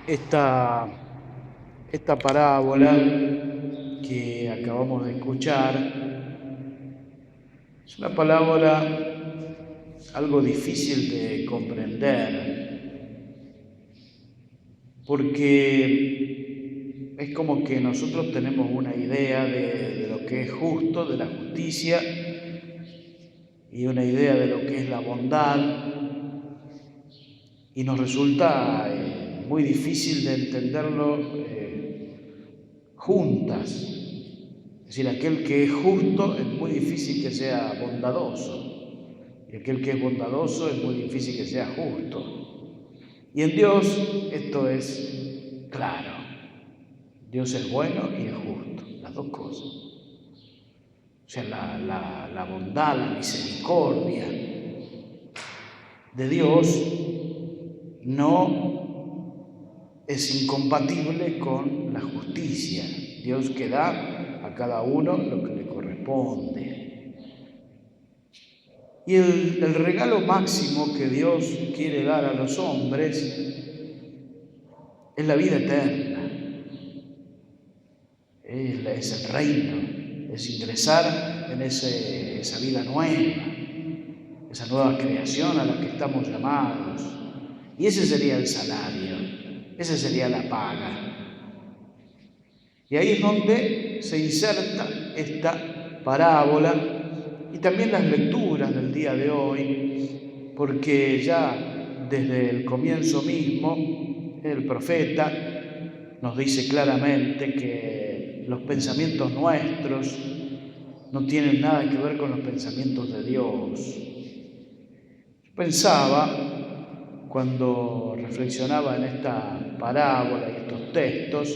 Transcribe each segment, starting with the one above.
Esta, esta parábola que acabamos de escuchar es una parábola algo difícil de comprender, porque es como que nosotros tenemos una idea de lo que es justo, de la justicia, y una idea de lo que es la bondad, y nos resulta muy difícil de entenderlo juntas. Es decir, aquel que es justo es muy difícil que sea bondadoso, y aquel que es bondadoso es muy difícil que sea justo. Y en Dios esto es claro. Dios es bueno y es justo, las dos cosas. O sea, la bondad, la misericordia de Dios no es incompatible con la justicia. Dios que da a cada uno lo que le corresponde. Y el regalo máximo que Dios quiere dar a los hombres es la vida eterna, es el reino, es ingresar en esa vida nueva, esa nueva creación a la que estamos llamados. Y ese sería el salario, esa sería la paga. Y ahí es donde se inserta esta parábola y también las lecturas del día de hoy, porque ya desde el comienzo mismo el profeta nos dice claramente que los pensamientos nuestros no tienen nada que ver con los pensamientos de Dios. Yo pensaba, cuando reflexionaba en esta parábola y estos textos,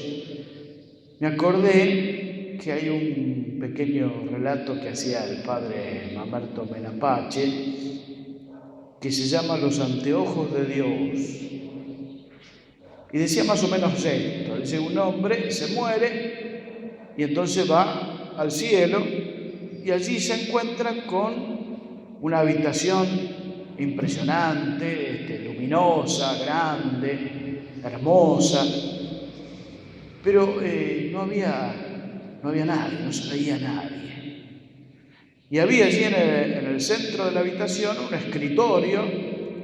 me acordé que hay un pequeño relato que hacía el padre Mamerto Menapace que se llama Los anteojos de Dios. Y decía más o menos esto: dice, un hombre se muere y entonces va al cielo y allí se encuentra con una habitación impresionante, luminosa, grande, hermosa, pero no había nadie, no se veía nadie. Y había allí en el centro de la habitación un escritorio,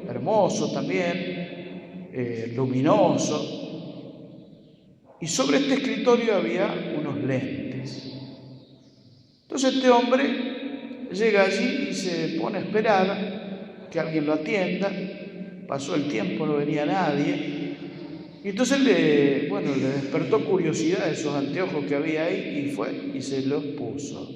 hermoso también, luminoso, y sobre este escritorio había unos lentes. Entonces este hombre llega allí y se pone a esperar que alguien lo atienda. Pasó el tiempo, no venía nadie. Y entonces le despertó curiosidad de esos anteojos que había ahí y fue y se los puso.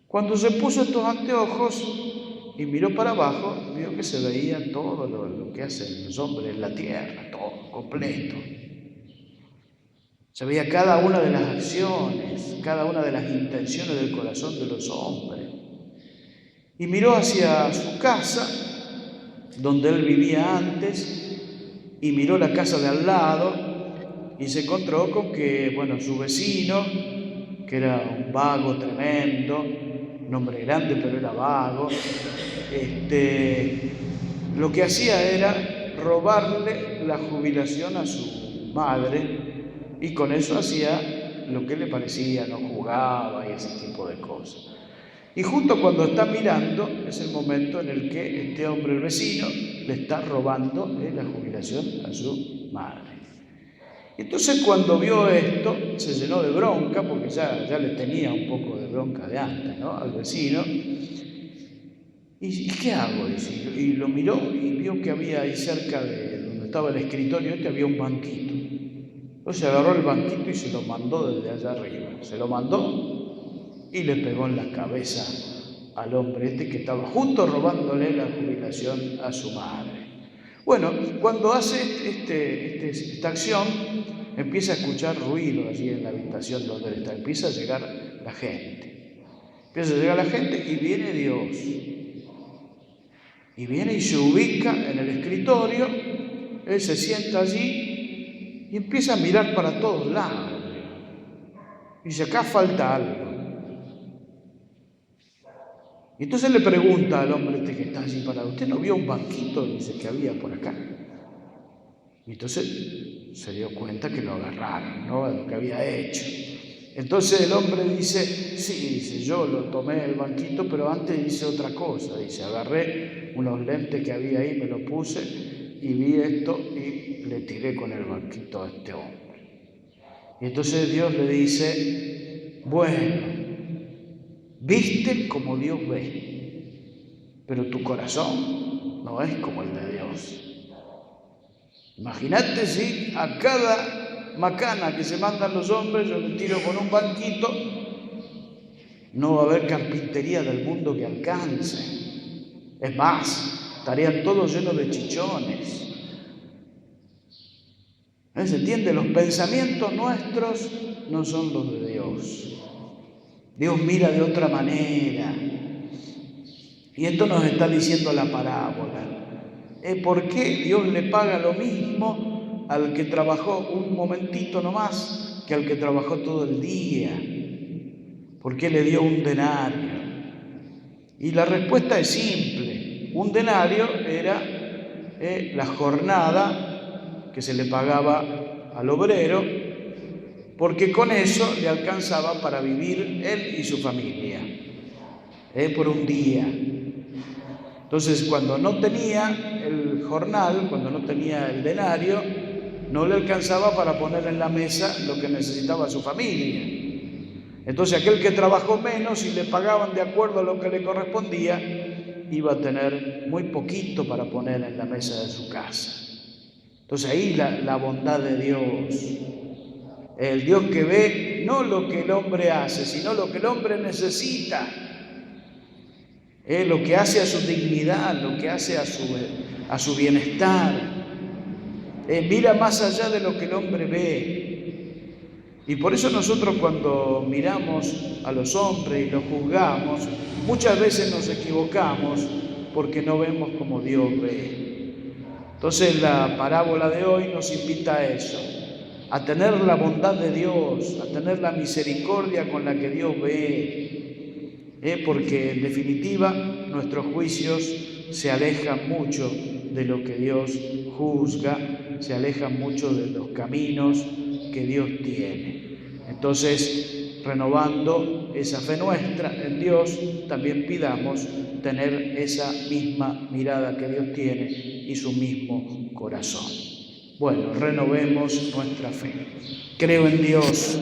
Cuando se puso estos anteojos y miró para abajo, vio que se veía todo lo que hacen los hombres en la tierra, todo completo. Se veía cada una de las acciones, cada una de las intenciones del corazón de los hombres. Y miró hacia su casa, donde él vivía antes, y miró la casa de al lado y se encontró con que, su vecino, que era un vago tremendo, un hombre grande pero era vago, lo que hacía era robarle la jubilación a su madre y con eso hacía lo que le parecía, no jugaba y ese tipo de cosas. Y justo cuando está mirando es el momento en el que este hombre, el vecino, le está robando la jubilación a su madre. Entonces cuando vio esto se llenó de bronca, porque ya le tenía un poco de bronca de antes, ¿no?, al vecino. ¿Y qué hago? Y lo miró y vio que había ahí cerca de donde estaba el escritorio había un banquito. Entonces agarró el banquito y se lo mandó desde allá arriba. Se lo mandó y le pegó en la cabeza al hombre que estaba justo robándole la jubilación a su madre. Bueno, cuando hace esta acción, empieza a escuchar ruido allí en la habitación donde él está. Empieza a llegar la gente. Empieza a llegar la gente y viene Dios. Y viene y se ubica en el escritorio, él se sienta allí y empieza a mirar para todos lados. Y dice, acá falta algo. Y entonces le pregunta al hombre que está allí parado, ¿usted no vio un banquito? Dice, que había por acá. Y entonces se dio cuenta que lo agarraron, ¿no?, de lo que había hecho. Entonces el hombre dice, sí, dice, yo lo tomé el banquito, pero antes hice otra cosa. Dice, agarré unos lentes que había ahí, me los puse y vi esto y le tiré con el banquito a este hombre. Y entonces Dios le dice, bueno, viste como Dios ve, pero tu corazón no es como el de Dios. Imagínate si a cada macana que se mandan los hombres yo le tiro con un banquito, no va a haber carpintería del mundo que alcance. Es más, estarían todos llenos de chichones. ¿Se entiende? Los pensamientos nuestros no son los de Dios. Dios mira de otra manera. Y esto nos está diciendo la parábola. ¿Por qué Dios le paga lo mismo al que trabajó un momentito nomás que al que trabajó todo el día? ¿Por qué le dio un denario? Y la respuesta es simple. Un denario era la jornada que se le pagaba al obrero, porque con eso le alcanzaba para vivir él y su familia, por un día. Entonces, cuando no tenía el jornal, cuando no tenía el denario, no le alcanzaba para poner en la mesa lo que necesitaba su familia. Entonces, aquel que trabajó menos y le pagaban de acuerdo a lo que le correspondía, iba a tener muy poquito para poner en la mesa de su casa. Entonces, ahí la bondad de Dios. El Dios que ve no lo que el hombre hace, sino lo que el hombre necesita. Lo que hace a su dignidad, lo que hace a su bienestar. Mira más allá de lo que el hombre ve. Y por eso nosotros cuando miramos a los hombres y los juzgamos, muchas veces nos equivocamos porque no vemos como Dios ve. Entonces la parábola de hoy nos invita a eso, a tener la bondad de Dios, a tener la misericordia con la que Dios ve. Porque en definitiva nuestros juicios se alejan mucho de lo que Dios juzga, se alejan mucho de los caminos que Dios tiene. Entonces, renovando esa fe nuestra en Dios, también pidamos tener esa misma mirada que Dios tiene y su mismo corazón. Bueno, renovemos nuestra fe. Creo en Dios